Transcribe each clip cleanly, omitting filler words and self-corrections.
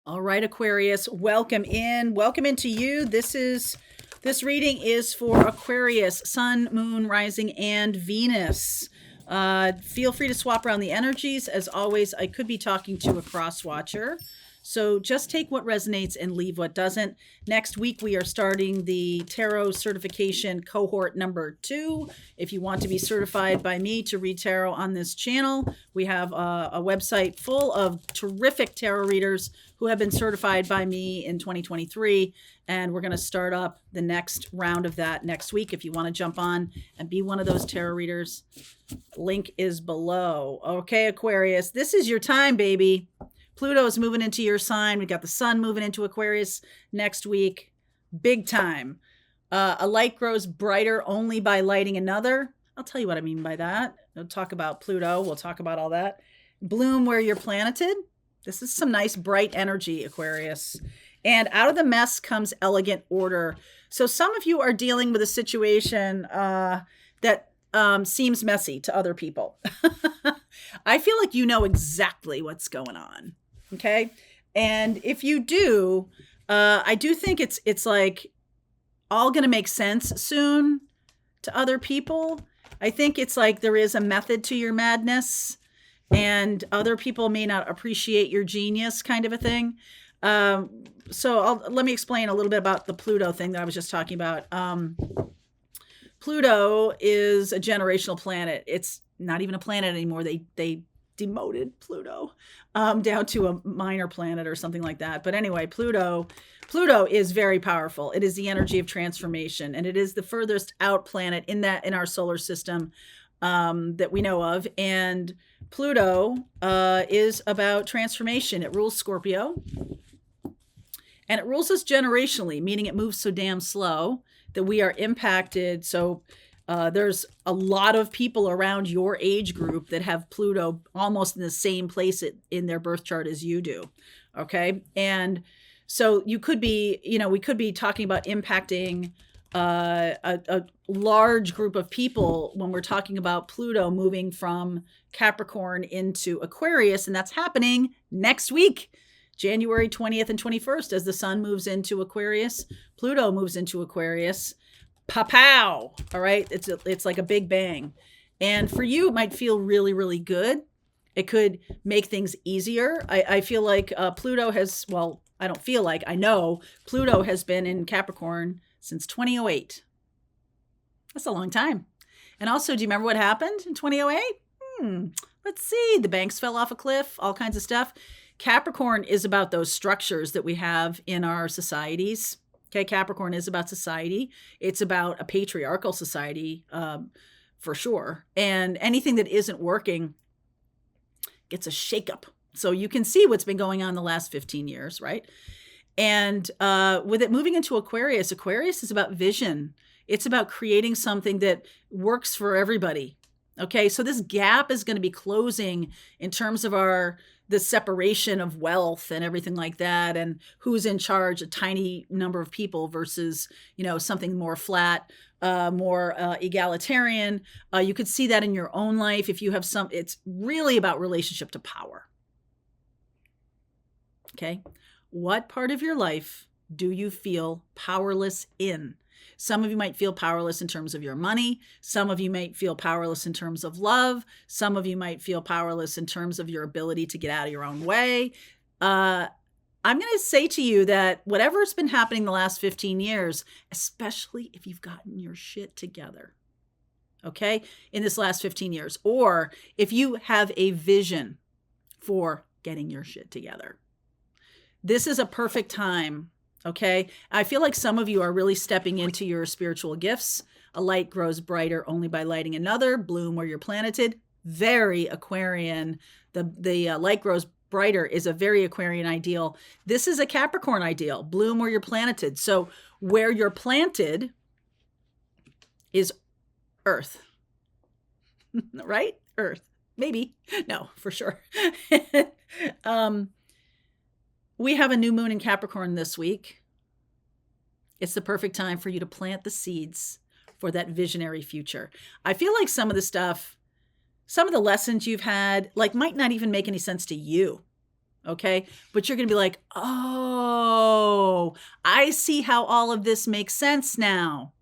All right, Aquarius, welcome in. Welcome into you. This reading is for Aquarius, Sun, Moon, Rising, and Venus. Feel free to swap around the energies. As always, I could be talking to a cross watcher. So just take what resonates and leave what doesn't. Next week, we are starting the Tarot Certification Cohort number 2. If you want to be certified by me to read tarot on this channel, we have a website full of terrific tarot readers who have been certified by me in 2023. And we're going to start up the next round of that next week. If you want to jump on and be one of those tarot readers, link is below. Okay, Aquarius, this is your time, baby. Pluto is moving into your sign. We got the sun moving into Aquarius next week. Big time. A light grows brighter only by lighting another. I'll tell you what I mean by that. We'll talk about Pluto. We'll talk about all that. Bloom where you're planted. This is some nice bright energy, Aquarius. And out of the mess comes elegant order. So some of you are dealing with a situation that seems messy to other people. I feel like you know exactly what's going on. Okay. And if you do, I do think it's like all going to make sense soon to other people. I think it's like there is a method to your madness and other people may not appreciate your genius, kind of a thing. So let me explain a little bit about the Pluto thing that I was just talking about. Pluto is a generational planet. It's not even a planet anymore. They demoted Pluto down to a minor planet or something like that. But anyway, Pluto is very powerful. It is the energy of transformation, and it is the furthest out planet in our solar system that we know of. And Pluto is about transformation. It rules Scorpio, and it rules us generationally, meaning it moves so damn slow that we are impacted. So there's a lot of people around your age group that have Pluto almost in the same place in their birth chart as you do. Okay. And so we could be talking about impacting a large group of people when we're talking about Pluto moving from Capricorn into Aquarius. And that's happening next week, January 20th and 21st, as the sun moves into Aquarius, Pluto moves into Aquarius. Pow! All right. It's like a big bang. And for you, it might feel really, really good. It could make things easier. I feel like Pluto I know Pluto has been in Capricorn since 2008. That's a long time. And also, do you remember what happened in 2008? Let's see. The banks fell off a cliff, all kinds of stuff. Capricorn is about those structures that we have in our societies. Okay, Capricorn is about society. It's about a patriarchal society, for sure. And anything that isn't working gets a shakeup. So you can see what's been going on the last 15 years, right? And with it moving into Aquarius is about vision. It's about creating something that works for everybody. Okay, so this gap is going to be closing in terms of the separation of wealth and everything like that, and who's in charge, a tiny number of people versus, something more flat, more egalitarian. You could see that in your own life. If you have it's really about relationship to power. Okay. What part of your life do you feel powerless in? Some of you might feel powerless in terms of your money. Some of you might feel powerless in terms of love. Some of you might feel powerless in terms of your ability to get out of your own way. I'm going to say to you that whatever's been happening the last 15 years, especially if you've gotten your shit together, okay, in this last 15 years, or if you have a vision for getting your shit together, this is a perfect time. Okay. I feel like some of you are really stepping into your spiritual gifts. A light grows brighter only by lighting another. Bloom where you're planted. Very Aquarian. The light grows brighter is a very Aquarian ideal. This is a Capricorn ideal. Bloom where you're planted. So where you're planted is Earth, right? Earth, maybe. No, for sure. We have a new moon in Capricorn this week. It's the perfect time for you to plant the seeds for that visionary future. I feel like some of the lessons you've had, might not even make any sense to you. Okay. But you're going to be like, oh, I see how all of this makes sense now.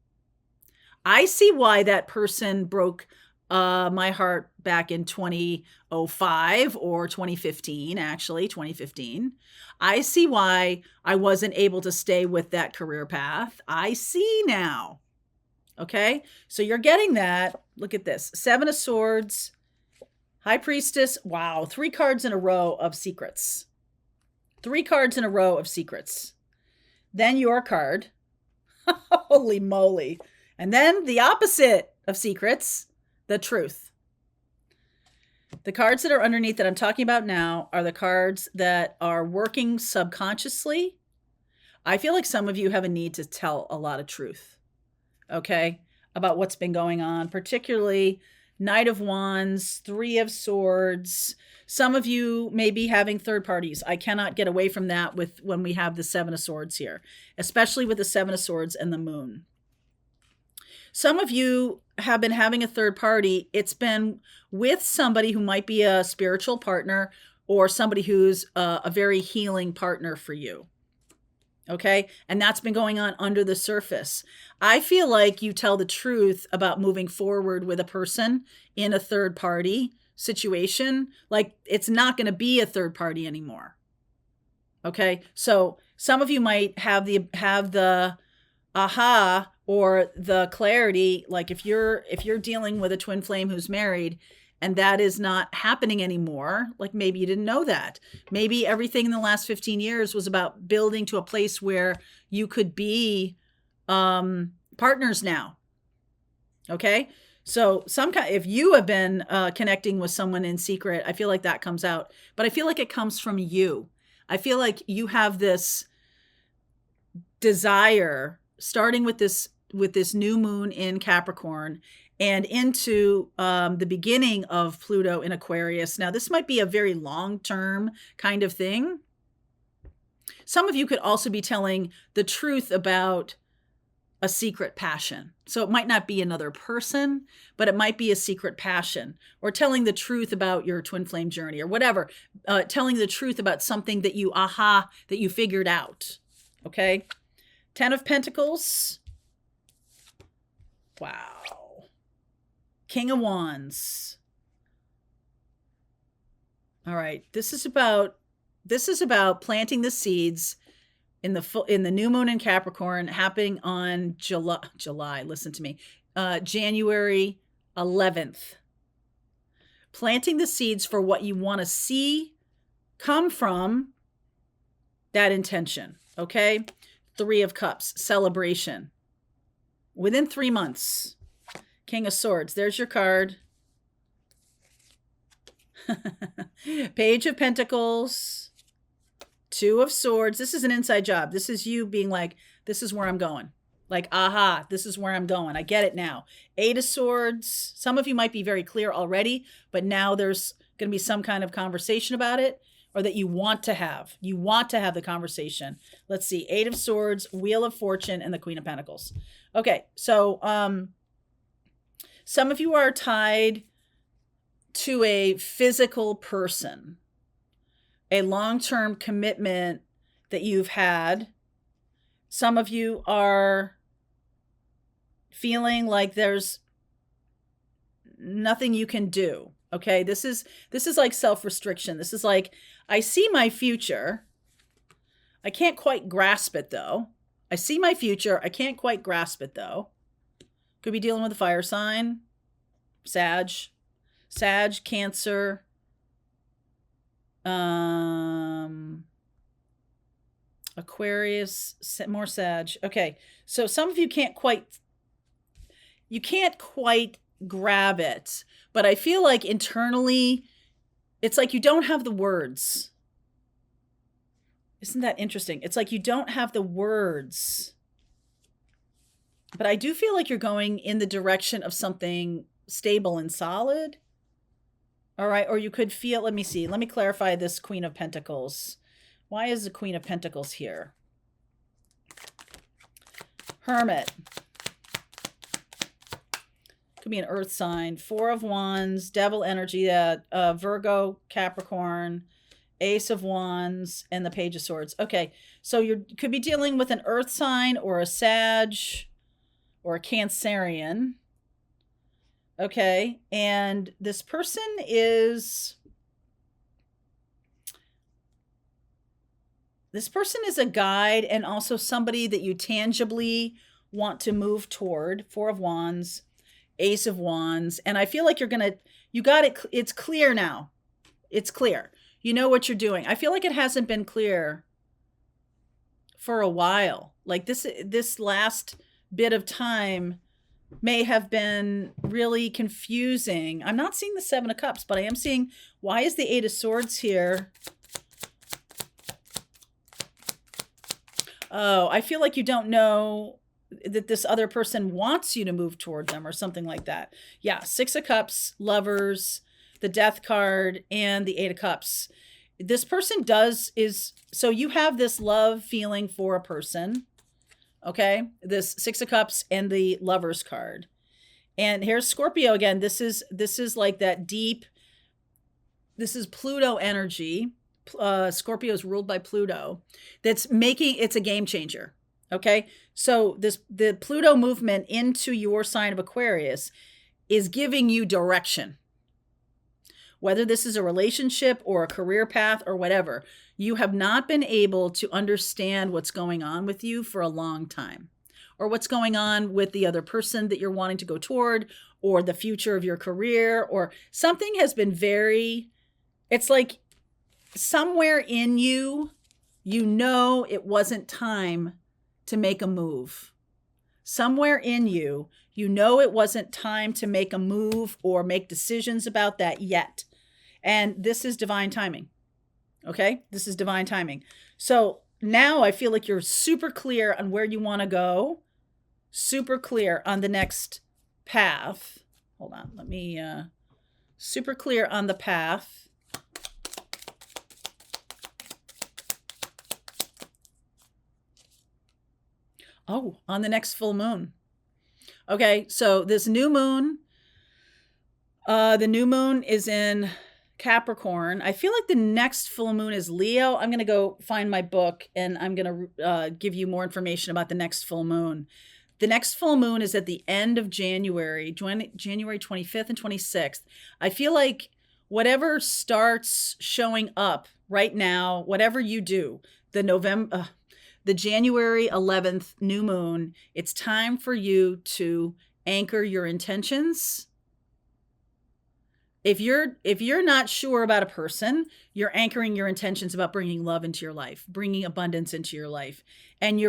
I see why that person broke my heart back in 2005 or 2015, actually, 2015. I see why I wasn't able to stay with that career path. I see now. Okay. So you're getting that. Look at this. 7 of Swords, High Priestess. Wow. 3 cards in a row of secrets. 3 cards in a row of secrets. Then your card. Holy moly. And then the opposite of secrets, the truth. The cards that are underneath that I'm talking about now are the cards that are working subconsciously. I feel like some of you have a need to tell a lot of truth, okay, about what's been going on, particularly Knight of Wands, 3 of Swords. Some of you may be having third parties. I cannot get away from that with when we have the 7 of Swords here, especially with the 7 of Swords and the Moon. Some of you have been having a third party. It's been with somebody who might be a spiritual partner or somebody who's a very healing partner for you. Okay. And that's been going on under the surface. I feel like you tell the truth about moving forward with a person in a third party situation. Like it's not going to be a third party anymore. Okay. So some of you might have the aha or the clarity, like if you're dealing with a twin flame who's married and that is not happening anymore, like maybe you didn't know that. Maybe everything in the last 15 years was about building to a place where you could be partners now. Okay? So if you have been connecting with someone in secret, I feel like that comes out. But I feel like it comes from you. I feel like you have this desire starting with this new moon in Capricorn and into the beginning of Pluto in Aquarius. Now, this might be a very long-term kind of thing. Some of you could also be telling the truth about a secret passion. So it might not be another person, but it might be a secret passion, or telling the truth about your twin flame journey or whatever, telling the truth about something that you figured out. Okay. 10 of Pentacles. Wow. King of Wands. All right. This is about planting the seeds in the new moon in Capricorn happening on July. Listen to me. January 11th. Planting the seeds for what you want to see come from that intention. Okay. 3 of Cups, celebration. Within 3 months. King of Swords, there's your card. Page of Pentacles, 2 of Swords. This is an inside job. This is you being like, this is where I'm going. Like, aha, this is where I'm going. I get it now. 8 of Swords. Some of you might be very clear already, but now there's going to be some kind of conversation about it, or that you want to have. You want to have the conversation. Let's see. 8 of Swords, Wheel of Fortune, and the Queen of Pentacles. Okay, so some of you are tied to a physical person, a long-term commitment that you've had. Some of you are feeling like there's nothing you can do. Okay, this is like self-restriction. This is like, I see my future. I can't quite grasp it though. I see my future. I can't quite grasp it though. Could be dealing with a fire sign. Sag, Cancer. Aquarius, more Sag. Okay, so some of you can't quite grab it, but I feel like internally it's like you don't have the words. Isn't that interesting? It's like you don't have the words, but I do feel like you're going in the direction of something stable and solid. All right, or you could feel, let me see, let me clarify this Queen of Pentacles. Why is the Queen of Pentacles here? Hermit. Could be an earth sign. 4 of Wands, Devil energy, Virgo, Capricorn, Ace of Wands, and the Page of Swords. Okay, so you could be dealing with an Earth sign or a Sag or a Cancerian. Okay, and this person is a guide and also somebody that you tangibly want to move toward. Four of Wands, Ace of Wands, and I feel like you got it. It's clear now. It's clear. You know what you're doing. I feel like it hasn't been clear for a while. Like this last bit of time may have been really confusing. I'm not seeing the Seven of Cups, but I am seeing, why is the Eight of Swords here? Oh, I feel like you don't know that this other person wants you to move toward them or something like that. Yeah, Six of Cups, Lovers, the Death card, and the Eight of Cups. This person so you have this love feeling for a person. Okay, this Six of Cups and the Lovers card. And here's Scorpio again. This is like that deep, this is Pluto energy. Scorpio is ruled by Pluto. It's a game changer. Okay, so the Pluto movement into your sign of Aquarius is giving you direction. Whether this is a relationship or a career path or whatever, you have not been able to understand what's going on with you for a long time, or what's going on with the other person that you're wanting to go toward, or the future of your career, or something has been it's like somewhere in you, it wasn't time to make a move. Somewhere in you, it wasn't time to make a move or make decisions about that yet. And this is divine timing. Okay? This is divine timing. So now I feel like you're super clear on where you want to go, super clear on the next path. Hold on. Let me, super clear on the path. Oh, on the next full moon. Okay, so this new moon, the new moon is in Capricorn. I feel like the next full moon is Leo. I'm going to go find my book and I'm going to give you more information about the next full moon. The next full moon is at the end of January 25th and 26th. I feel like whatever starts showing up right now, whatever you do, the January 11th new moon, it's time for you to anchor your intentions. If you're not sure about a person, you're anchoring your intentions about bringing love into your life, bringing abundance into your life. And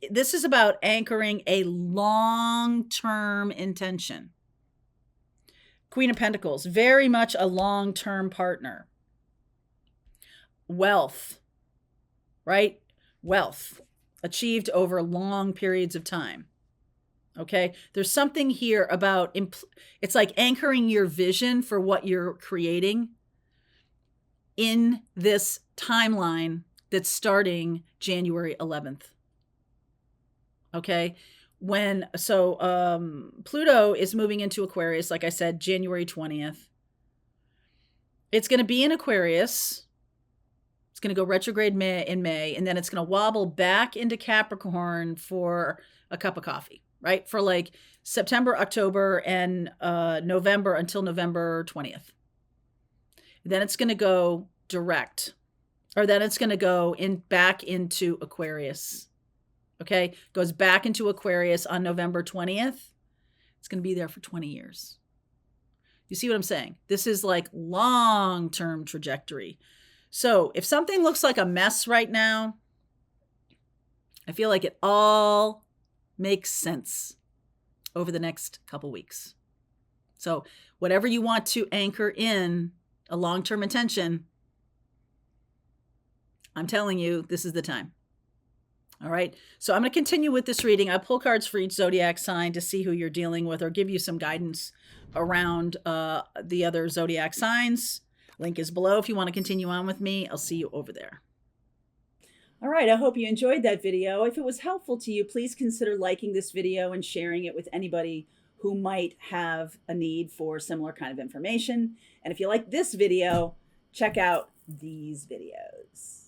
this is about anchoring a long-term intention. Queen of Pentacles, very much a long-term partner. Wealth, right? Wealth achieved over long periods of time. Okay, there's something here about, it's like anchoring your vision for what you're creating in this timeline that's starting January 11th. Okay, Pluto is moving into Aquarius, like I said, January 20th. It's going to be in Aquarius. It's going to go retrograde in May, and then it's going to wobble back into Capricorn for a cup of coffee. Right? For like September, October, and November until November 20th. Then it's going to go direct, or then it's going to go back into Aquarius. Okay? Goes back into Aquarius on November 20th. It's going to be there for 20 years. You see what I'm saying? This is like long-term trajectory. So if something looks like a mess right now, I feel like it all makes sense over the next couple weeks. So whatever you want to anchor in a long-term intention, I'm telling you, this is the time. All right. So I'm going to continue with this reading. I pull cards for each zodiac sign to see who you're dealing with, or give you some guidance around the other zodiac signs. Link is below if you want to continue on with me. I'll see you over there. All right, I hope you enjoyed that video. If it was helpful to you, please consider liking this video and sharing it with anybody who might have a need for similar kind of information. And if you like this video, check out these videos.